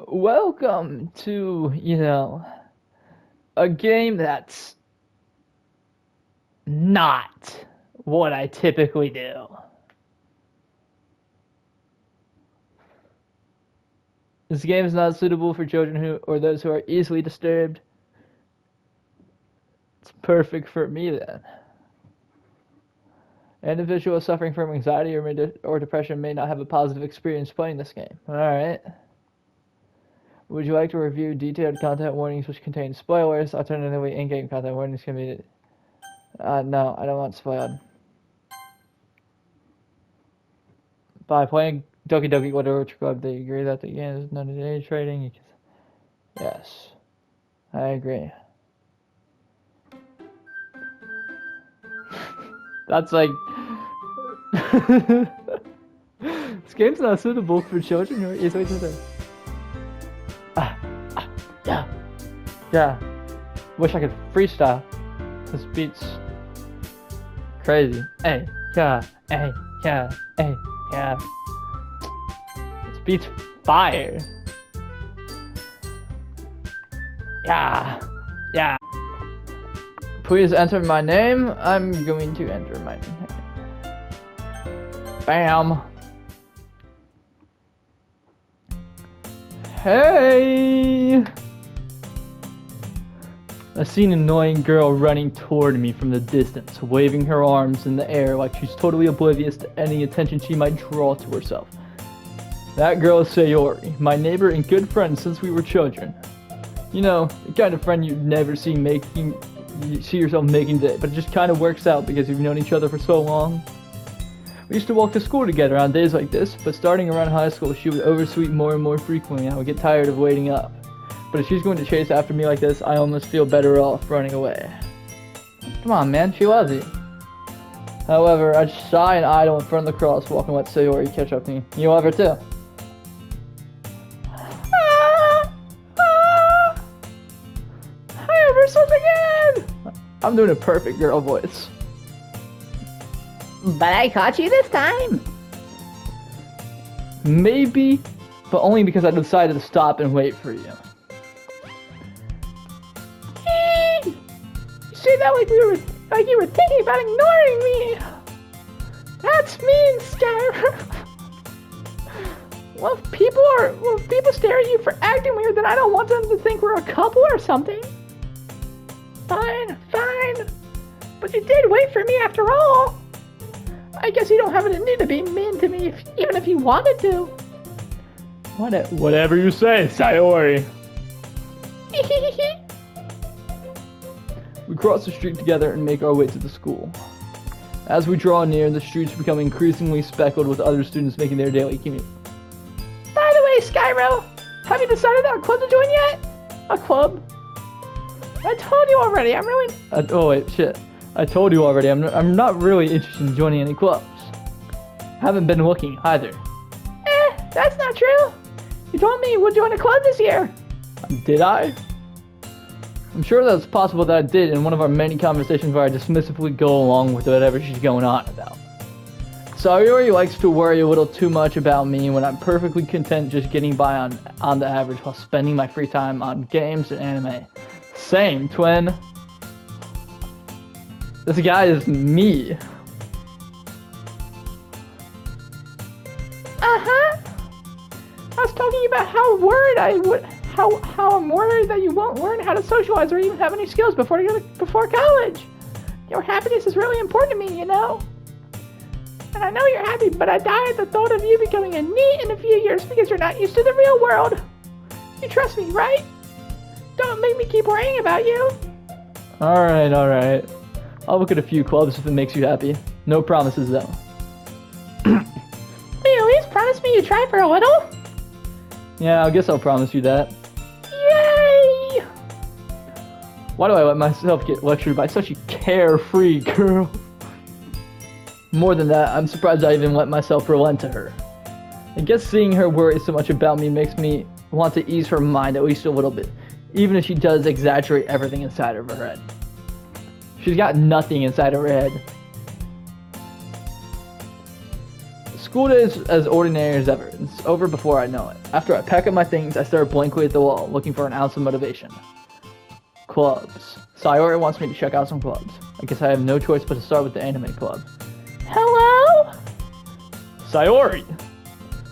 Welcome to, a game that's not what I typically do. This game is not suitable for children or those who are easily disturbed. It's perfect for me then. An individual suffering from anxiety or depression may not have a positive experience playing this game. Alright. Would you like to review detailed content warnings which contain spoilers? Alternatively, in-game content warnings can be... no, I don't want spoiled. By playing Doki Doki Literature Club, they agree that the game is not an age rating. Yes, I agree. That's like... This game's not suitable for children or easily disturbed. Yeah. Wish I could freestyle. This beat's crazy. Hey, yeah. This beat's fire. Yeah. Please enter my name. I'm going to enter my name. Bam. Hey! I see an annoying girl running toward me from the distance, waving her arms in the air like she's totally oblivious to any attention she might draw to herself. That girl is Sayori, my neighbor and good friend since we were children. You know, the kind of friend you'd never see yourself making today, but it just kind of works out because you've known each other for so long. We used to walk to school together on days like this, but starting around high school, she would oversleep more and more frequently, and I would get tired of waiting up. But if she's going to chase after me like this, I almost feel better off running away. Come on, man, she loves you. However, I just sigh and idle in front of the crosswalk and let Sayori catch up to me. You love her too. I overslept again! I'm doing a perfect girl voice. But I caught you this time. Maybe, but only because I decided to stop and wait for you. You say that like you were thinking about ignoring me. That's mean, Skyrim. Well, if people stare at you for acting weird, then I don't want them to think we're a couple or something. Fine. But you did wait for me after all. I guess you don't have it in you to be mean to me, even if you wanted to. Whatever you say, Sayori. We cross the street together and make our way to the school. As we draw near, the streets become increasingly speckled with other students making their daily commute. By the way, Skyro, have you decided on a club to join yet? A club? I told you already, I'm really... oh wait, shit. I told you already, I'm not really interested in joining any clubs. Haven't been looking either. That's not true. You told me you would join a club this year. Did I? I'm sure that's possible that I did in one of our many conversations where I dismissively go along with whatever she's going on about. Sayori likes to worry a little too much about me when I'm perfectly content just getting by on the average while spending my free time on games and anime. Same, twin. This guy is me. I was talking about how I'm worried that you won't learn how to socialize or even have any skills before college. Your happiness is really important to me, you know. And I know you're happy, but I die at the thought of you becoming a NEET in a few years because you're not used to the real world. You trust me, right? Don't make me keep worrying about you. Alright. I'll look at a few clubs if it makes you happy. No promises though. Will you at least promise me you try for a little? Yeah, I guess I'll promise you that. Yay! Why do I let myself get lectured by such a carefree girl? More than that, I'm surprised I even let myself relent to her. I guess seeing her worry so much about me makes me want to ease her mind at least a little bit, even if she does exaggerate everything inside of her head. She's got nothing inside of her head. School day is as ordinary as ever. It's over before I know it. After I pack up my things, I stare blankly at the wall, looking for an ounce of motivation. Clubs. Sayori wants me to check out some clubs. I guess I have no choice but to start with the anime club. Hello? Sayori!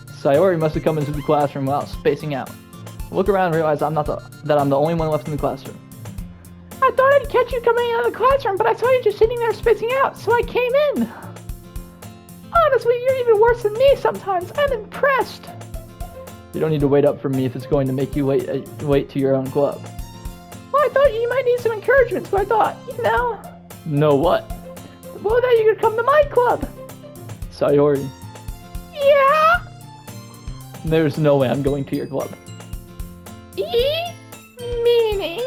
Sayori must have come into the classroom while spacing out. I look around and realize that I'm the only one left in the classroom. I thought I'd catch you coming out of the classroom, but I saw you just sitting there spacing out, so I came in. Honestly, you're even worse than me sometimes. I'm impressed. You don't need to wait up for me if it's going to make you wait to your own club. Well, I thought you might need some encouragement, so I thought, Know what? Well, that you could come to my club. Sayori. Yeah? There's no way I'm going to your club. Meaning?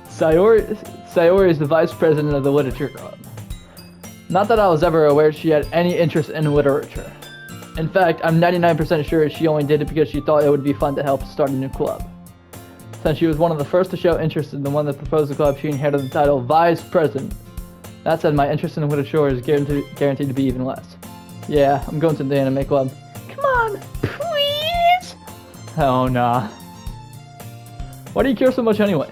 Sayori is the vice president of the literature club. Not that I was ever aware she had any interest in literature. In fact, I'm 99% sure she only did it because she thought it would be fun to help start a new club. Since she was one of the first to show interest in the one that proposed the club, she inherited the title Vice President. That said, my interest in literature is guaranteed to be even less. Yeah, I'm going to the anime club. Come on, please? Oh, nah. Why do you care so much anyway?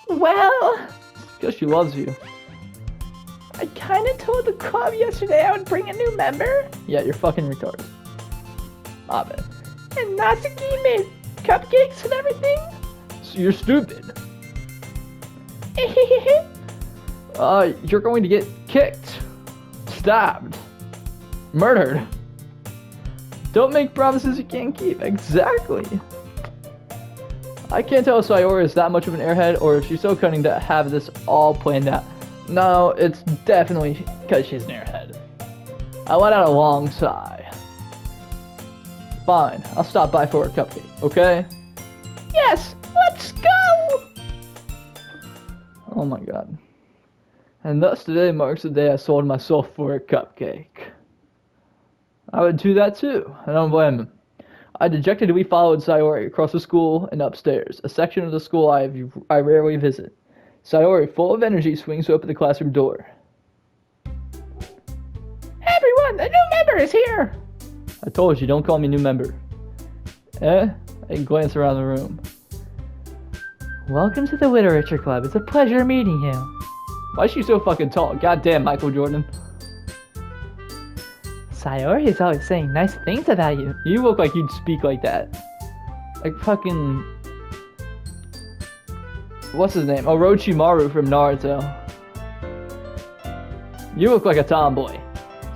Well, Because she loves you. I kinda told the club yesterday I would bring a new member. Yeah, you're fucking retarded. Ah, man. And Natsuki made cupcakes and everything. So you're stupid. You're going to get kicked, stabbed, murdered. Don't make promises you can't keep. Exactly. I can't tell if Sayori is that much of an airhead or if she's so cunning to have this all planned out. No, it's definitely because she's an airhead. I let out a long sigh. Fine, I'll stop by for a cupcake, okay? Yes, let's go! Oh my god. And thus today marks the day I sold myself for a cupcake. I would do that too. I don't blame him. I dejectedly followed Sayori across the school and upstairs, a section of the school I rarely visit. Sayori, full of energy, swings open the classroom door. Everyone, the new member is here! I told you, don't call me new member. I glance around the room. Welcome to the Literature Club. It's a pleasure meeting you. Why is she so fucking tall? Goddamn, Michael Jordan. Sayori is always saying nice things about you. You look like you'd speak like that. Like fucking... What's his name? Orochimaru from Naruto. You look like a tomboy.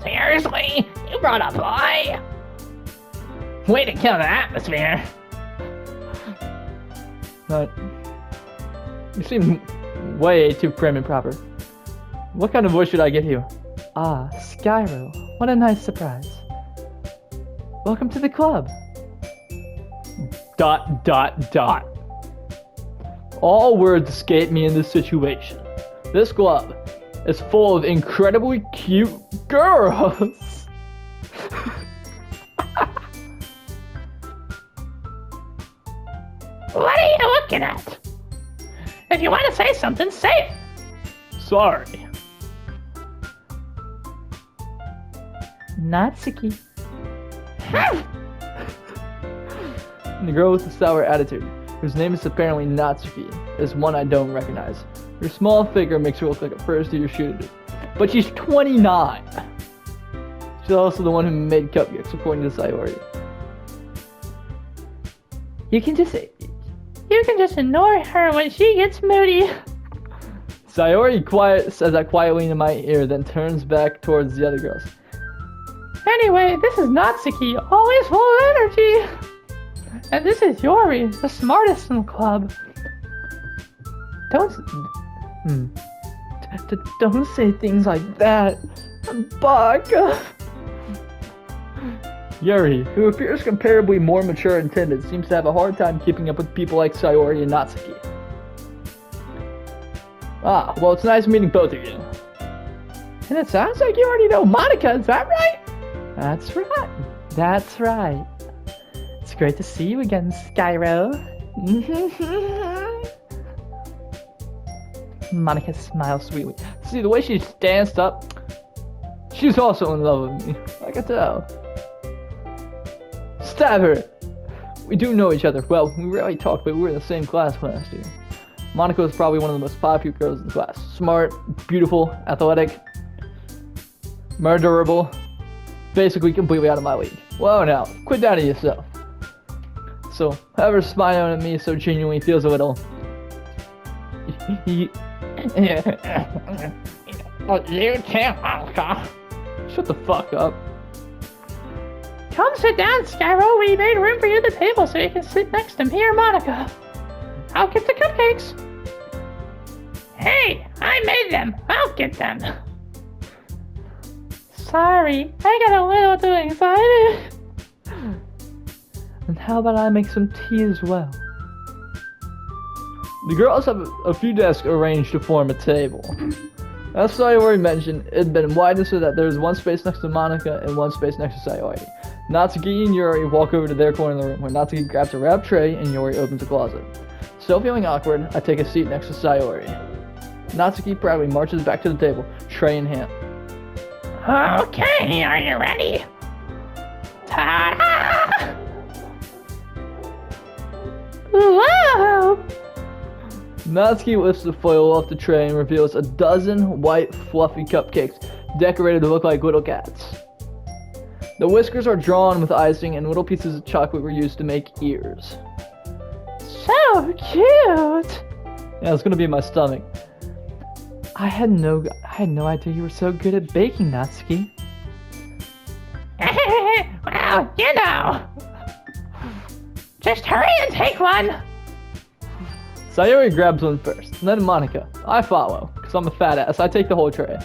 Seriously? You brought a boy? Way to kill the atmosphere. But... You seem way too prim and proper. What kind of voice should I give you? Ah, Skyro. What a nice surprise. Welcome to the club. ... All words escape me in this situation. This club is full of incredibly cute girls. What are you looking at? If you want to say something, say it. Sorry. Natsuki. The girl with the sour attitude, whose name is apparently Natsuki, is one I don't recognize. Her small figure makes her look like a first-year student, but she's 29. She's also the one who made cupcakes, according to Sayori. You can just ignore her when she gets moody. Sayori says that quietly into my ear, then turns back towards the other girls. Anyway, this is Natsuki, always full of energy. And this is Yori, the smartest in the club. Don't say things like that, Baka. Yuri, who appears comparably more mature and timid, seems to have a hard time keeping up with people like Sayori and Natsuki. Ah, well, it's nice meeting both of you. And it sounds like you already know Monica, is that right? That's right. That's right. It's great to see you again, Skyro. Monica smiles sweetly. See, the way she danced up, she's also in love with me. I could tell. Stab her! We do know each other well. We rarely talk, but we were in the same class last year. Monica was probably one of the most popular girls in the class. Smart, beautiful, athletic, murderable. Basically completely out of my league. Whoa now, quit doubting yourself. So, whoever's smiling at me so genuinely feels a little... You can't, Monica. Shut the fuck up. Come sit down, Skyro. We made room for you at the table so you can sit next to me or Monica. I'll get the cupcakes. Hey, I made them. I'll get them. Sorry, I got a little too excited. And how about I make some tea as well? The girls have a few desks arranged to form a table. As Sayori mentioned, it had been widened so that there was one space next to Monica and one space next to Sayori. Natsuki and Yuri walk over to their corner of the room where Natsuki grabs a wrapped tray and Yuri opens a closet. Still feeling awkward, I take a seat next to Sayori. Natsuki proudly marches back to the table, tray in hand. Okay, are you ready? Ta-da! Whoa! Natsuki lifts the foil off the tray and reveals a dozen white, fluffy cupcakes decorated to look like little cats. The whiskers are drawn with icing and little pieces of chocolate were used to make ears. So cute! Yeah, it's gonna be in my stomach. I had no idea you were so good at baking, Natsuki. Well, you know. Just hurry and take one. Sayori grabs one first, and then Monica. I follow, because I'm a fat ass. I take the whole tray.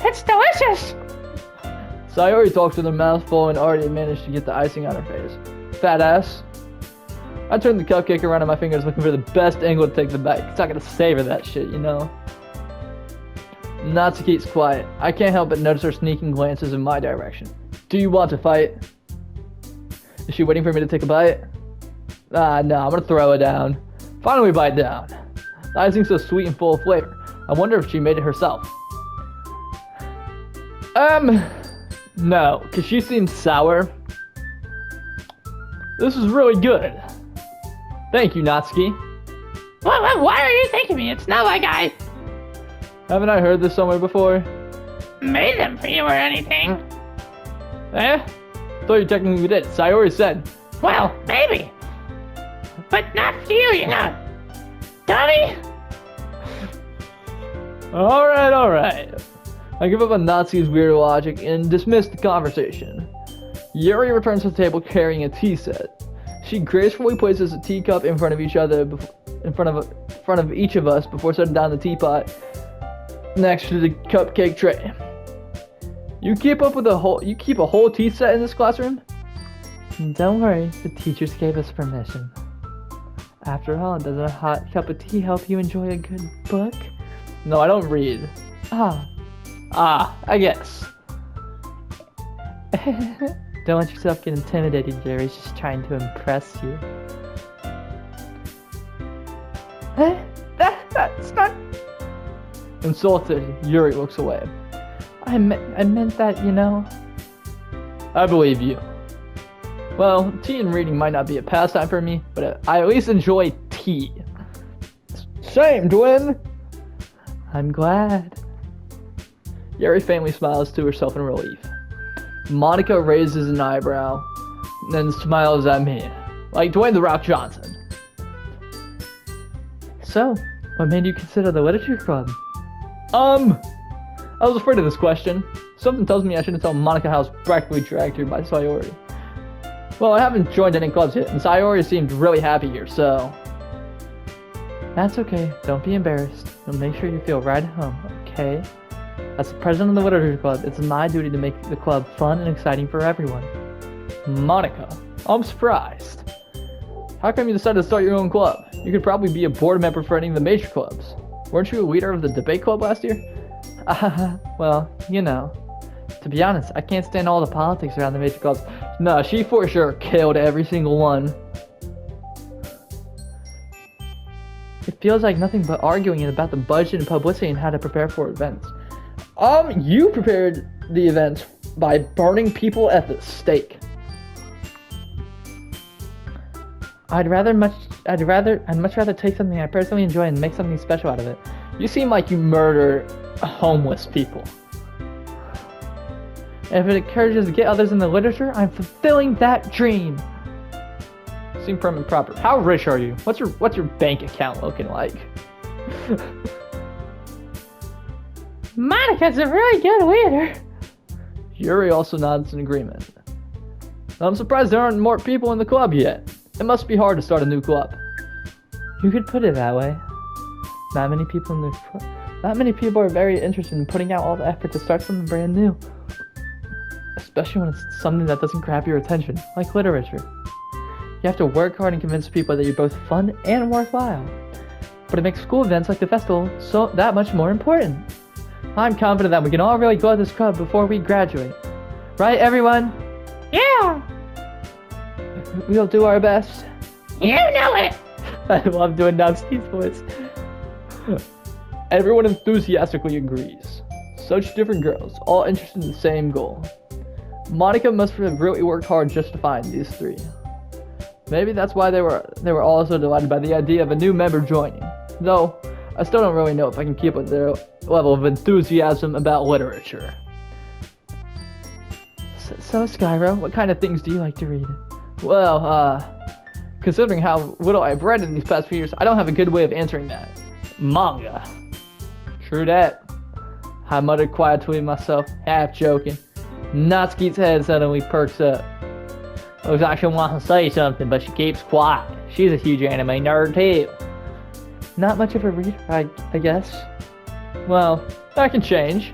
It's delicious. Sayori talks with her mouth full and already managed to get the icing on her face. Fat ass. I turn the cupcake around on my fingers looking for the best angle to take the bite. It's not gonna savor that shit, you know? Natsuki's quiet. I can't help but notice her sneaking glances in my direction. Do you want to fight? Is she waiting for me to take a bite? No, I'm gonna throw it down. Finally bite down. The icing's so sweet and full of flavor. I wonder if she made it herself. No, because she seems sour. This is really good. Thank you, Natsuki. Why are you thanking me? It's not like I Haven't I heard this somewhere before? made them for you or anything. Eh? Thought you technically did. Sayori said. Well, maybe. But not for you, you know. Dummy! Alright. I give up on Natsuki's weird logic and dismiss the conversation. Yuri returns to the table carrying a tea set. She gracefully places a teacup in front of each other, in front of each of us before setting down the teapot next to the cupcake tray. You keep a whole tea set in this classroom? Don't worry, the teachers gave us permission. After all, doesn't a hot cup of tea help you enjoy a good book? No, I don't read. I guess. Don't let yourself get intimidated, Jerry's just trying to impress you. That's not... Insulted, Yuri looks away. I meant that, you know. I believe you. Well, tea and reading might not be a pastime for me, but I at least enjoy tea. Same, twin! I'm glad. Yuri faintly smiles to herself in relief. Monica raises an eyebrow, then smiles at me, like Dwayne "The Rock" Johnson. So, what made you consider the literature club? I was afraid of this question. Something tells me I shouldn't tell Monica how I was practically dragged here by Sayori. Well, I haven't joined any clubs yet, and Sayori seemed really happy here, so... That's okay, don't be embarrassed. You'll make sure you feel right at home, okay? As the president of the literature club, it's my duty to make the club fun and exciting for everyone. Monica, I'm surprised. How come you decided to start your own club? You could probably be a board member for any of the major clubs. Weren't you a leader of the debate club last year? Well, you know. To be honest, I can't stand all the politics around the major clubs. No, she for sure killed every single one. It feels like nothing but arguing about the budget and publicity and how to prepare for events. You prepared the events by burning people at the stake. I'd much rather take something I personally enjoy and make something special out of it. You seem like you murder homeless people. And if it encourages to get others in the literature, I'm fulfilling that dream. Seem prim and proper. How rich are you? What's your bank account looking like? Monica's a really good leader. Yuri also nods in agreement. I'm surprised there aren't more people in the club yet. It must be hard to start a new club. You could put it that way. Not many people are very interested in putting out all the effort to start something brand new. Especially when it's something that doesn't grab your attention, like literature. You have to work hard and convince people that you're both fun and worthwhile. But it makes school events like the festival so that much more important. I'm confident that we can all really grow this club before we graduate. Right, everyone? Yeah! We'll do our best. You know it! I love doing Natsuki's voice. Everyone enthusiastically agrees. Such different girls, all interested in the same goal. Monica must have really worked hard just to find these three. Maybe that's why they were all so delighted by the idea of a new member joining. Though, I still don't really know if I can keep up their level of enthusiasm about literature. So Skyro, what kind of things do you like to read? Well, considering how little I've read in these past few years, I don't have a good way of answering that. Manga. True that. I muttered quietly to myself, half joking. Natsuki's head suddenly perks up. Looks like she wants to say something, but she keeps quiet. She's a huge anime nerd too. Not much of a reader, I guess. Well, that can change.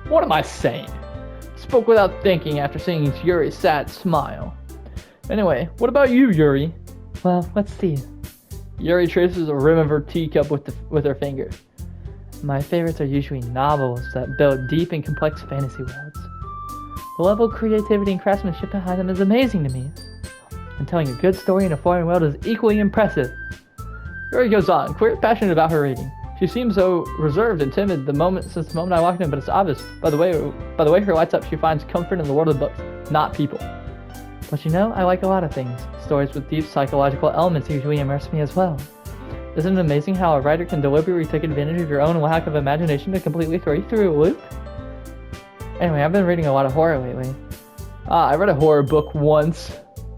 What am I saying? Spoke without thinking after seeing Yuri's sad smile. Anyway, what about you, Yuri? Well, let's see. Yuri traces a rim of her teacup with her finger. My favorites are usually novels that build deep and complex fantasy worlds. The level of creativity and craftsmanship behind them is amazing to me. And telling a good story in a foreign world is equally impressive. Yuri goes on, clearly passionate about her reading. She seems so reserved and timid since the moment I walked in, but it's obvious by the way her lights up. She finds comfort in the world of books, not people. But you know, I like a lot of things. Stories with deep psychological elements usually immerse me as well. Isn't it amazing how a writer can deliberately take advantage of your own lack of imagination to completely throw you through a loop? Anyway, I've been reading a lot of horror lately. I read a horror book once.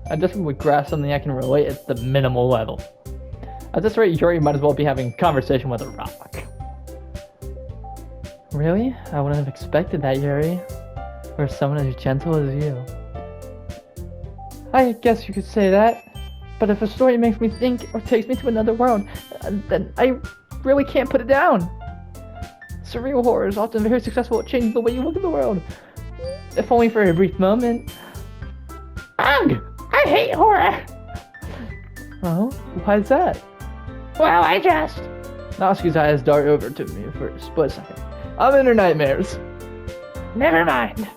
I definitely grasp something I can relate at the minimal level. At this rate, Yuri might as well be having a conversation with a rock. Really? I wouldn't have expected that, Yuri. Or someone as gentle as you. I guess you could say that. But if a story makes me think or takes me to another world, then I really can't put it down. Surreal horror is often very successful at changing the way you look at the world. If only for a brief moment. Ugh! I hate horror! Oh? Why is that? Well, I just... Natsuki's eyes dart over to me for a split second. I'm in her nightmares. Never mind.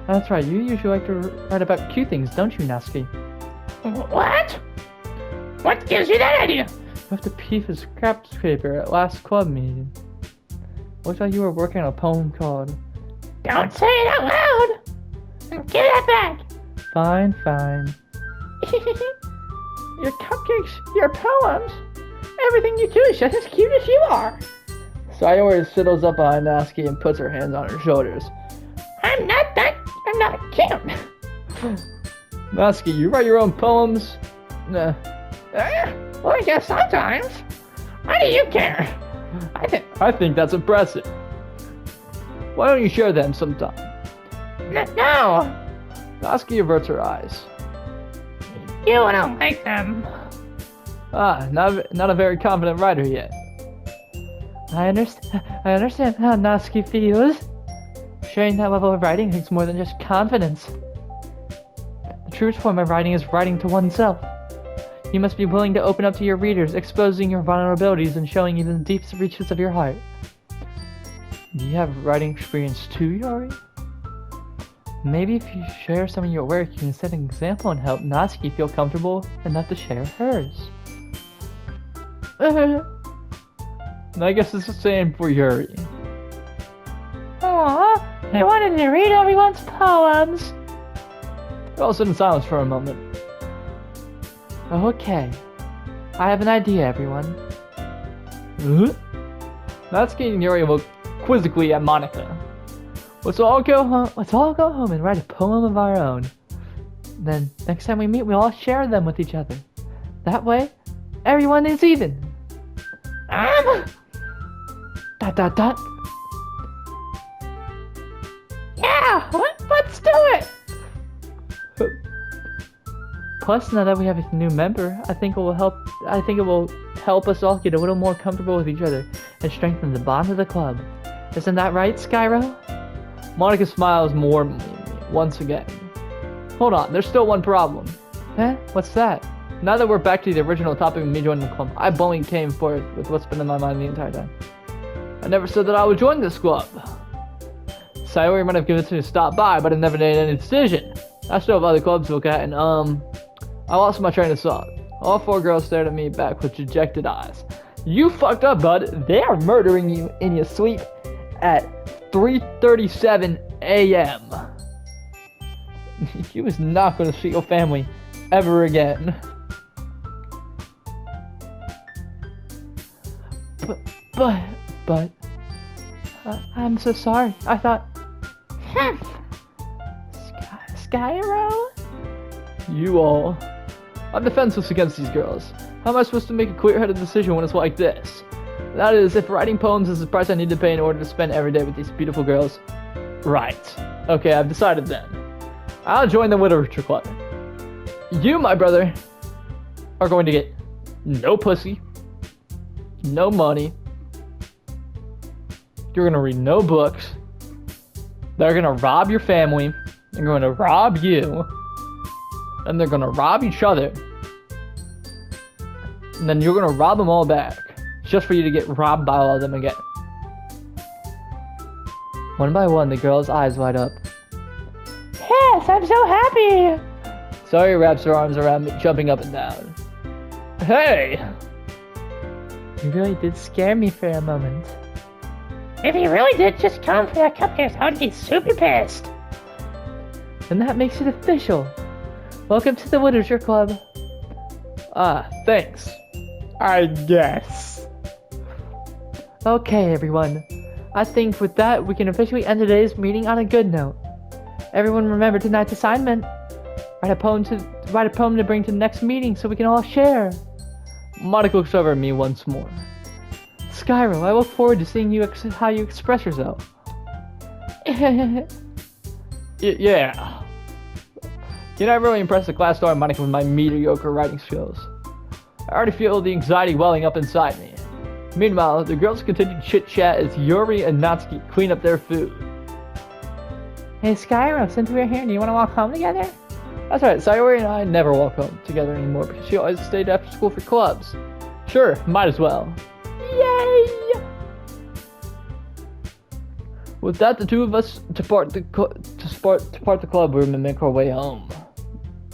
That's right, you usually like to write about cute things, don't you, Natsuki? What? What gives you that idea? You have to piece of scrappaper at last club meeting. Looks like you were working on a poem called... Don't say it out loud! Give that back! Fine, fine. Your cupcakes, your poems, everything you do is just as cute as you are. Sayori settles up behind Natsuki and puts her hands on her shoulders. I'm not cute. Natsuki, you write your own poems? Nah. Well, I guess sometimes. Why do you care? I think that's impressive. Why don't you share them sometime? No. Natsuki averts her eyes. You don't like them. Not a very confident writer yet. I understand how Natsuki feels. Sharing that level of writing takes more than just confidence. The truest form of writing is writing to oneself. You must be willing to open up to your readers, exposing your vulnerabilities and showing even the deepest reaches of your heart. Do you have writing experience too, Yuri? Maybe if you share some of your work, you can set an example and help Natsuki feel comfortable enough to share hers. I guess it's the same for Yuri. I wanted to read everyone's poems. We all sit in silence for a moment. Okay. I have an idea, everyone. Natsuki and Yuri look quizzically at Monica. Let's all go home and write a poem of our own. Then, next time we meet, we'll all share them with each other. That way, everyone is even. Dot dot dot. Yeah, let's do it. Plus, now that we have a new member, I think it will help us all get a little more comfortable with each other and strengthen the bond of the club. Isn't that right, Skyro? Monica smiles more once again. Hold on, there's still one problem. Huh? What's that? Now that we're back to the original topic of me joining the club, I bowling came forth with what's been in my mind the entire time. I never said that I would join this club. Sayori might have given it to me to stop by, but I never made any decision. I still have other clubs to look at, and I lost my train of thought. All 4 girls stared at me back with dejected eyes. You fucked up, bud. They are murdering you in your sleep at 3:37 a.m. You was not going to see your family ever again. But, I'm so sorry. I thought, Skyro? You all. I'm defenseless against these girls. How am I supposed to make a clear-headed decision when it's like this? That is, if writing poems is the price I need to pay in order to spend every day with these beautiful girls. Right. Okay, I've decided then. I'll join the literature club. You, my brother, are going to get no pussy, no money. You're going to read no books. They're going to rob your family. They're going to rob you. And they're going to rob each other. And then you're going to rob them all back. Just for you to get robbed by all of them again. One by one, the girl's eyes light up. Yes, I'm so happy. Sayori wraps her arms around me, jumping up and down. Hey! You really did scare me for a moment. If you really did just come for that cupcake, I would be super pissed. And that makes it official. Welcome to the Literature Club. Ah, thanks. I guess. Okay, everyone. I think with that, we can officially end today's meeting on a good note. Everyone remember tonight's assignment. Write a poem to bring to the next meeting so we can all share. Monica looks over at me once more. Skyro, I look forward to seeing you how you express yourself. Yeah. You're not really impressed the class star Monica with my mediocre writing skills. I already feel the anxiety welling up inside me. Meanwhile, the girls continue to chit-chat as Yuri and Natsuki clean up their food. Hey Skyro, since we're here, do you want to walk home together? That's right, Sayori and I never walk home together anymore because she always stayed after school for clubs. Sure, might as well. Yay! With that, the two of us depart the club room and make our way home.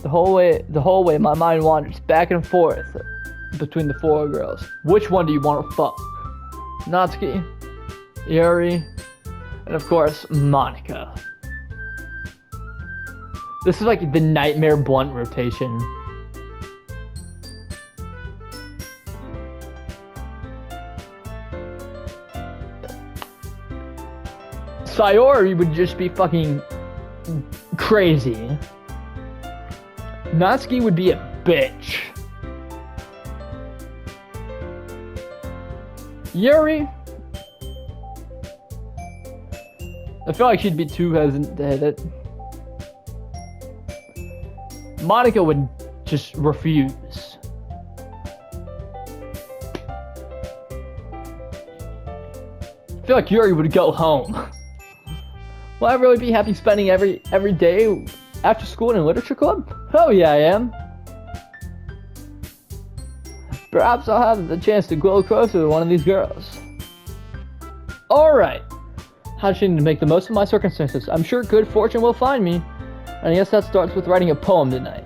The whole way, my mind wanders back and forth between the 4 girls. Which one do you want to fuck? Natsuki, Yuri, and of course, Monica. This is like the nightmare blunt rotation. Sayori would just be fucking crazy. Natsuki would be a bitch. Yuri, I feel like she'd be too hesitant to hit it. Monica would just refuse. I feel like Yuri would go home. Will I really be happy spending every day after school in a literature club? Oh yeah, I am. Perhaps I'll have the chance to grow closer to one of these girls. Alright. I just need to make the most of my circumstances. I'm sure good fortune will find me. And I guess that starts with writing a poem tonight.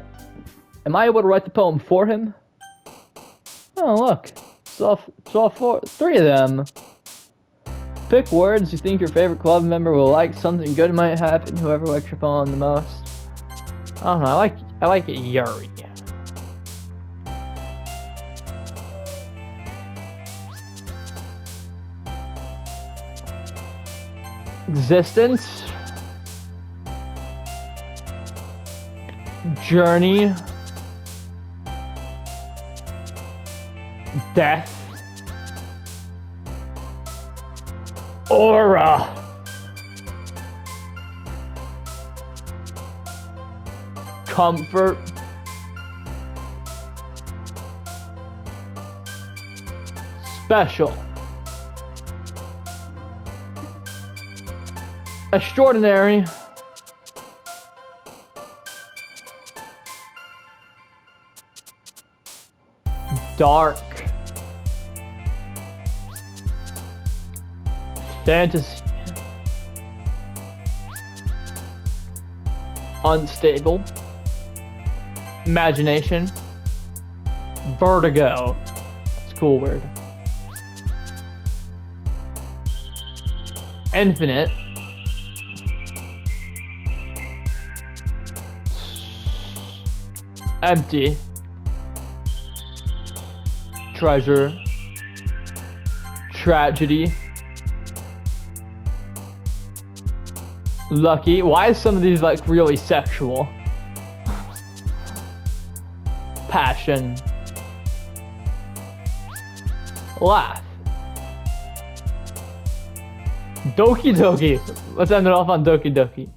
Am I able to write the poem for him? Oh, look. It's all 3 of them. Pick words you think your favorite club member will like. Something good might happen. Whoever likes your phone the most. I don't know. I like it, Yuri. Existence. Journey. Death. Aura. Comfort. Special. Extraordinary. Dark. Fantasy. Unstable. Imagination. Vertigo. It's a cool word. Infinite. Empty. Treasure. Tragedy. Lucky. Why is some of these like really sexual? Passion. Laugh. Doki Doki. Let's end it off on Doki Doki.